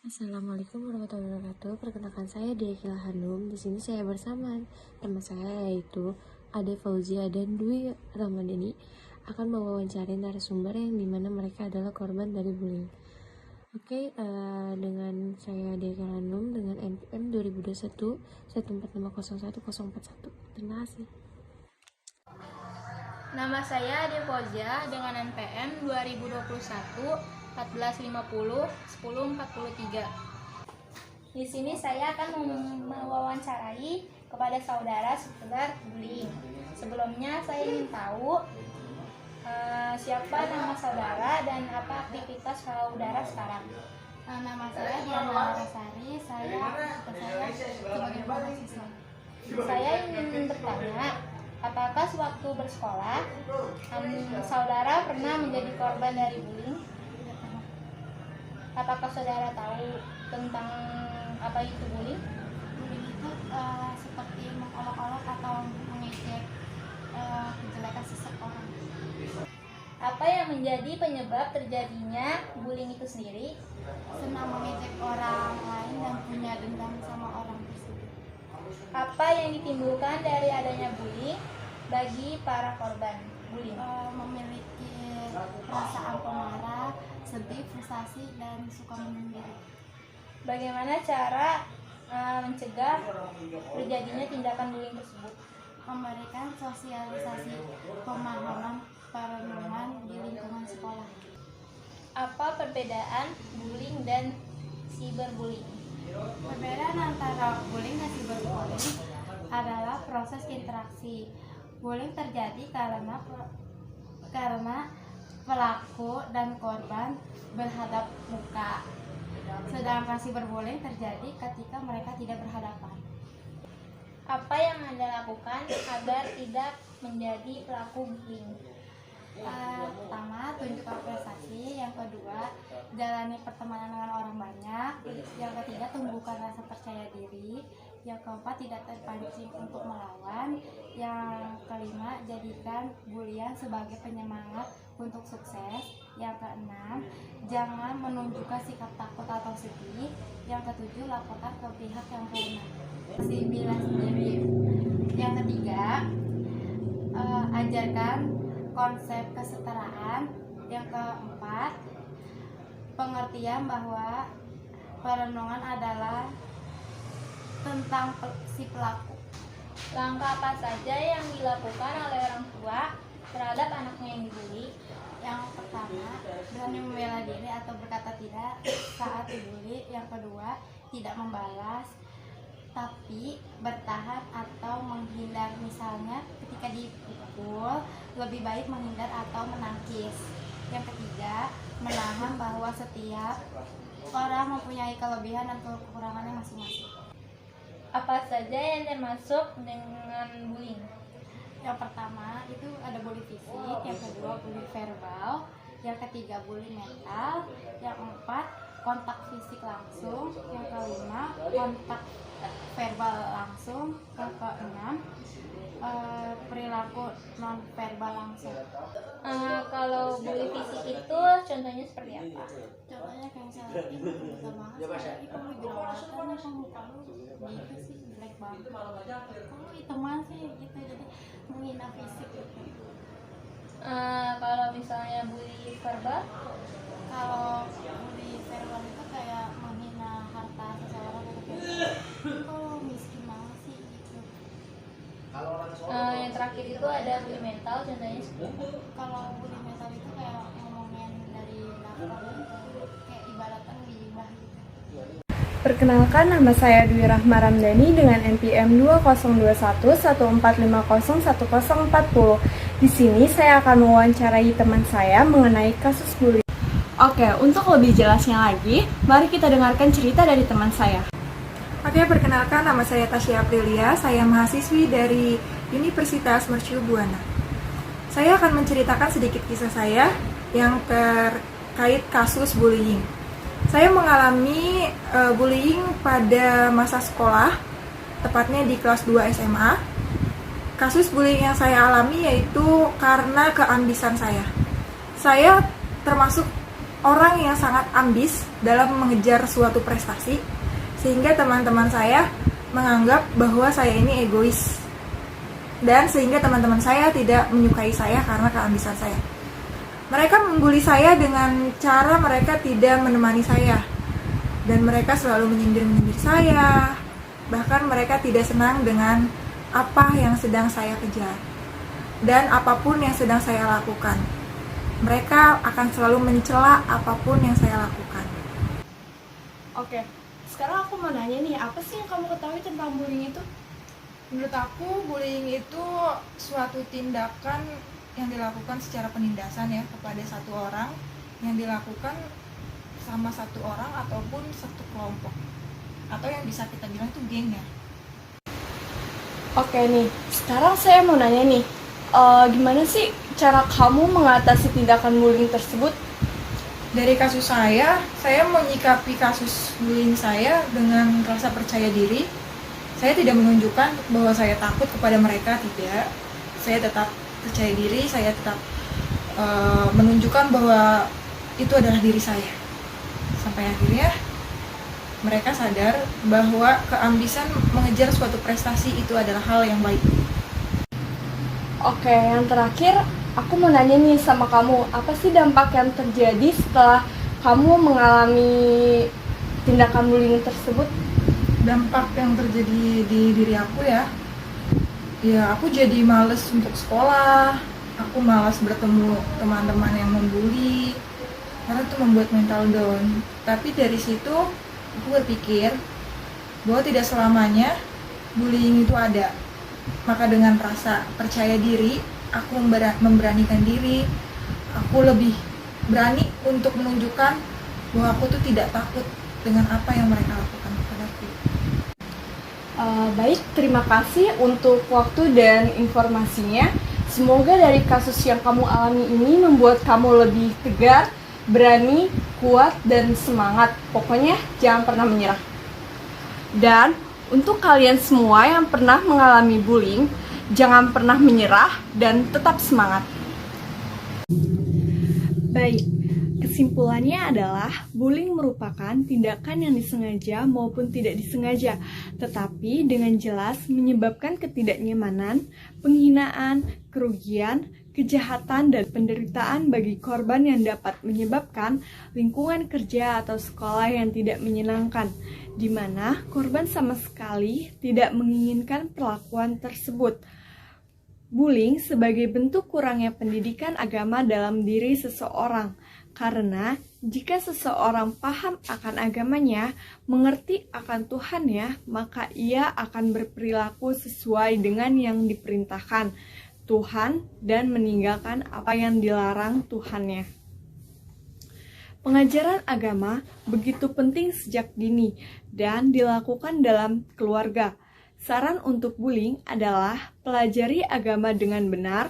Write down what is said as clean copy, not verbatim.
Assalamualaikum warahmatullahi wabarakatuh. Perkenalkan saya Diakila Hanum. Di sini saya bersama teman saya yaitu Ade Fauzia dan Dwi Ramadhani akan mewawancarai narasumber yang dimana mereka adalah korban dari bullying. Dengan saya Diakila Hanum dengan NPM 2021 1450141. Terima kasih. Nama saya Ade Fauzia dengan NPM 2021 1450 1043. Di sini saya akan mewawancarai kepada saudara seputar bullying. Sebelumnya saya ingin tahu siapa nama saudara dan apa aktivitas saudara sekarang. Nama saya Diana Larasari, saya sebagai mahasiswa. Saya ingin bertanya, apakah sewaktu bersekolah saudara pernah menjadi korban dari bullying? Apakah saudara tahu tentang apa itu bullying? Bullying itu seperti mengolok-olok atau mengejek kejelekan seseorang. Apa yang menjadi penyebab terjadinya bullying itu sendiri? Senang mengejek orang lain dan punya dendam sama orang tersebut. Apa yang ditimbulkan dari adanya bullying bagi para korban bullying? Memiliki perasaan pemarah, sedih, frustasi, dan suka menyendiri. Bagaimana cara mencegah terjadinya tindakan bullying tersebut? Memberikan sosialisasi pemahaman perenungan di lingkungan sekolah. Apa perbedaan bullying dan cyberbullying? Perbedaan antara bullying dan cyberbullying adalah proses interaksi. Bullying terjadi karena pelaku dan korban berhadap muka. Sedangkan cyberbullying terjadi ketika mereka tidak berhadapan. Apa yang Anda lakukan agar tidak menjadi pelaku bullying? Pertama, tunjukkan prestasi. Yang kedua, jalani pertemanan dengan orang banyak. Yang ketiga, tumbuhkan rasa percaya diri. Yang keempat, tidak terpancing untuk melawan. Yang kelima, jadikan bulian sebagai penyemangat untuk sukses. Yang keenam, jangan menunjukkan sikap takut atau sedih. Yang ketujuh, laporkan ke pihak yang berwenang. Bela sendiri. Yang ketiga, ajarkan konsep kesetaraan. Yang keempat, pengertian bahwa perenungan adalah tentang si pelaku. Langkah apa saja yang dilakukan oleh orang tua terhadap anaknya yang dibully? Yang pertama, berani membela diri atau berkata tidak saat dibully. Yang kedua, tidak membalas tapi bertahan atau menghindar. Misalnya ketika dipukul, lebih baik menghindar atau menangkis. Yang ketiga, menahan bahwa setiap orang mempunyai kelebihan dan kekurangannya masing-masing. Apa saja yang termasuk dengan bullying? Yang pertama itu ada bully fisik, yang kedua bully verbal, yang ketiga bully mental, yang keempat kontak fisik langsung, yang kelima kontak verbal langsung, yang keenam perilaku non verbal langsung. Kalau bully fisik itu contohnya seperti apa? Contohnya kayak misalnya ini bisa banget, ini kamu jerawatan, kamu muka lu gitu sih, jelek banget, kamu hitaman sih gitu, jadi menghina fisik gitu. Kalau misalnya bully verbal? Kalau bully verbal itu kayak menghina harta seseorang gitu, kayak kok miskin banget sih gitu. Yang terakhir itu ada bully mental, contohnya seperti apa? Kalau bully mental itu kayak ngomongin dari belakang gitu, kayak ibaratnya gibah gitu. Perkenalkan, nama saya Dwi Rahma Ramdhani dengan NPM 2021 1450140. Di sini saya akan mewawancarai teman saya mengenai kasus bullying. Oke, untuk lebih jelasnya lagi, mari kita dengarkan cerita dari teman saya. Oke, perkenalkan, nama saya Tasya Aprilia, saya mahasiswi dari Universitas Mercu Buana. Saya akan menceritakan sedikit kisah saya yang terkait kasus bullying. Saya mengalami bullying pada masa sekolah, tepatnya di kelas 2 SMA. Kasus bullying yang saya alami yaitu karena keambisan saya. Saya termasuk orang yang sangat ambis dalam mengejar suatu prestasi, sehingga teman-teman saya menganggap bahwa saya ini egois, dan sehingga teman-teman saya tidak menyukai saya karena keambisan saya. Mereka membuli saya dengan cara mereka tidak menemani saya, dan mereka selalu menyindir-menyindir saya. Bahkan mereka tidak senang dengan apa yang sedang saya kejar dan apapun yang sedang saya lakukan. Mereka akan selalu mencela apapun yang saya lakukan. Oke, sekarang aku mau nanya nih, apa sih yang kamu ketahui tentang bullying itu? Menurut aku, bullying itu suatu tindakan yang dilakukan secara penindasan ya kepada satu orang, yang dilakukan sama satu orang ataupun satu kelompok, atau yang bisa kita bilang itu geng ya. Oke nih, sekarang saya mau nanya nih, gimana sih cara kamu mengatasi tindakan bullying tersebut? Dari kasus saya menyikapi kasus bullying saya dengan rasa percaya diri. Saya tidak menunjukkan bahwa saya takut kepada mereka, tidak. Saya tetap percaya diri, saya tetap menunjukkan bahwa itu adalah diri saya. Sampai akhirnya mereka sadar bahwa keambisan mengejar suatu prestasi itu adalah hal yang baik. Oke, yang terakhir, aku mau nanya nih sama kamu, apa sih dampak yang terjadi setelah kamu mengalami tindakan bullying tersebut? Dampak yang terjadi di diri aku ya aku jadi males untuk sekolah, aku malas bertemu teman-teman yang membuli, karena itu membuat mental down. Tapi dari situ aku berpikir bahwa tidak selamanya bullying itu ada. Maka dengan rasa percaya diri, aku memberanikan diri, aku lebih berani untuk menunjukkan bahwa aku tuh tidak takut dengan apa yang mereka lakukan kepadaku. Baik, terima kasih untuk waktu dan informasinya. Semoga dari kasus yang kamu alami ini membuat kamu lebih tegar, berani, kuat, dan semangat. Pokoknya jangan pernah menyerah. Dan untuk kalian semua yang pernah mengalami bullying, jangan pernah menyerah dan tetap semangat. Baik, kesimpulannya adalah bullying merupakan tindakan yang disengaja maupun tidak disengaja, tetapi dengan jelas menyebabkan ketidaknyamanan, penghinaan, kerugian, kejahatan, dan penderitaan bagi korban yang dapat menyebabkan lingkungan kerja atau sekolah yang tidak menyenangkan, di mana korban sama sekali tidak menginginkan perlakuan tersebut. Bullying sebagai bentuk kurangnya pendidikan agama dalam diri seseorang, karena jika seseorang paham akan agamanya, mengerti akan Tuhannya, maka ia akan berperilaku sesuai dengan yang diperintahkan Tuhan dan meninggalkan apa yang dilarang Tuhannya. Pengajaran agama begitu penting sejak dini dan dilakukan dalam keluarga. Saran untuk bullying adalah pelajari agama dengan benar,